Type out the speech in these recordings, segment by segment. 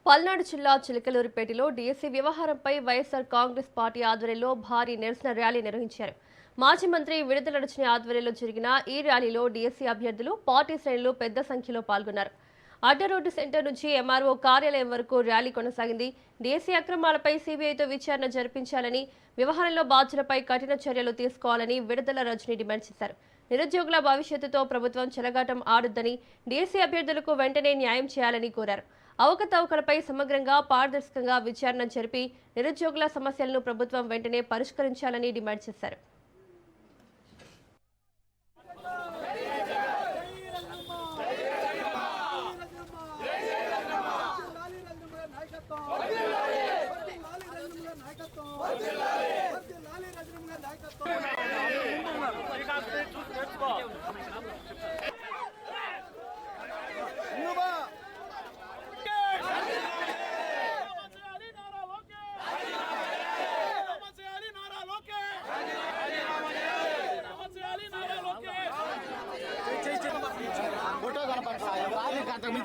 పల్నాడు జిల్లా చిలకలూరిపేటలో డీఎస్సీ వ్యవహారంపై వైఎస్ఆర్ కాంగ్రెస్ పార్టీ ఆధ్వర్యంలో భారీ నిరసన ర్యాలీ నిర్వహించారు. మాజీ మంత్రి విడుదల రచన ఆధ్వర్యంలో జరిగిన ఈ ర్యాలీలో డీఎస్సీ అభ్యర్థులు, పార్టీ శ్రేణులు పెద్ద సంఖ్యలో పాల్గొన్నారు. అడ్డరోడ్డు సెంటర్ నుంచి ఎంఆర్ఓ కార్యాలయం వరకు ర్యాలీ కొనసాగింది. డీఎస్సీ అక్రమాలపై సీబీఐతో విచారణ జరిపించాలని, వ్యవహారంలో బాధ్యులపై కఠిన చర్యలు తీసుకోవాలని విడుదల రజని డిమాండ్ చేశారు. నిరుద్యోగుల భవిష్యత్తుతో ప్రభుత్వం చెలగాటం ఆడొద్దని, డీఎస్సీ అభ్యర్థులకు వెంటనే న్యాయం చేయాలని కోరారు. అవకతవకలపై సమగ్రంగా, పారదర్శకంగా విచారణ జరిపి నిరుద్యోగుల సమస్యలను ప్రభుత్వం వెంటనే పరిష్కరించాలని డిమాండ్ చేశారు.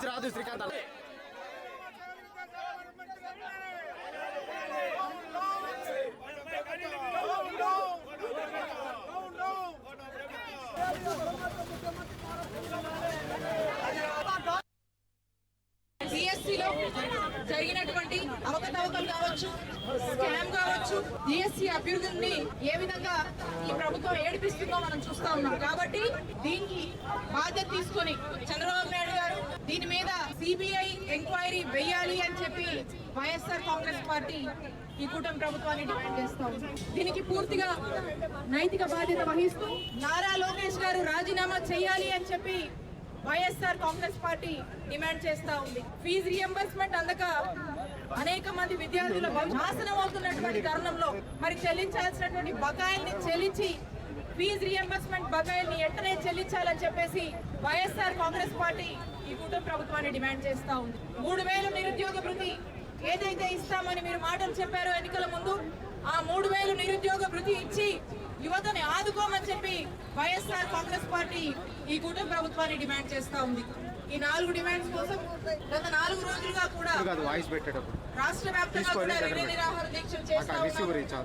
రాదు శ్రీకాంత్ డిఎస్సీలో జరిగినటువంటి అవకతవకలు కావచ్చు, స్కామ్ కావచ్చు, డిఎస్సీ అభ్యర్థుల్ని ఏ విధంగా ఈ ప్రభుత్వం ఏడిపిస్తుందో మనం చూస్తా ఉన్నాం. కాబట్టి దీనికి బాధ్యత తీసుకొని చంద్రబాబు నాయుడు గారు దీని మీద సిబిఐ ఎంక్వైరీ వేయాలి అని చెప్పి వైఎస్ఆర్ కాంగ్రెస్ పార్టీ ఈ కూటమి ప్రభుత్వాన్ని డిమాండ్ చేస్తాం. దీనికి పూర్తిగా నైతిక బాధ్యత వహిస్తూ నారా లోకేష్ గారు రాజీనామా చేయాలి అని చెప్పి వైఎస్ఆర్ కాంగ్రెస్ పార్టీ డిమాండ్ చేస్తా ఉంది. ఫీజు రియంబర్స్మెంట్ అందక అనేక మంది విద్యార్థుల నాశనం అవుతున్నటువంటి తరుణంలో మరి చెల్లించాల్సినటువంటి బకాయిల్ని చెల్లించి ఫీజు రియంబర్స్మెంట్ బకాయిల్ని వెంటనే చెల్లించాలని చెప్పేసి వైఎస్ఆర్ కాంగ్రెస్ పార్టీ ఈ కూటమి ప్రభుత్వాన్ని డిమాండ్ చేస్తా ఉంది. 3000 నిరుద్యోగ భృతి ఏదైతే ఇస్తామని మీరు మాటలు చెప్పారో ఎన్నికల ముందు, ఆ 3000 నిరుద్యోగ భృతి ఇచ్చి యువతని ఆదుకోమని చెప్పి వైఎస్ఆర్ కాంగ్రెస్ పార్టీ ఈ కూటమి ప్రభుత్వాన్ని డిమాండ్ చేస్తా ఉంది. ఈ 4 డిమాండ్స్ కోసం గత 4 రోజులుగా కూడా రాష్ట్ర వ్యాప్తంగా కూడా రిలే నిరాహార దీక్షలు చేస్తా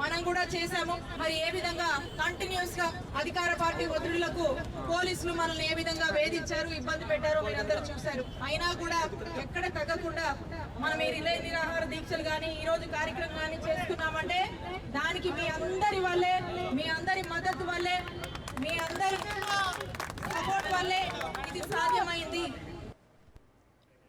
మనం కూడా చేశాము. మరి ఏ విధంగా కంటిన్యూస్ గా అధికార పార్టీ ఒత్తిళ్లకు పోలీసులు మనల్ని ఏ విధంగా వేధించారు, ఇబ్బంది పెట్టారో మీరందరూ చూశారు. అయినా కూడా ఎక్కడ తగ్గకుండా మనం ఈ రిలే నిరాహార దీక్షలు కానీ ఈ రోజు కార్యక్రమం కానీ చేస్తున్నామంటే దానికి మీ అందరి వల్లే, మీ అందరి మద్దతు వల్లే, మీ అందరి సపోర్ట్ వల్లే ఇది సాధ్యమైంది.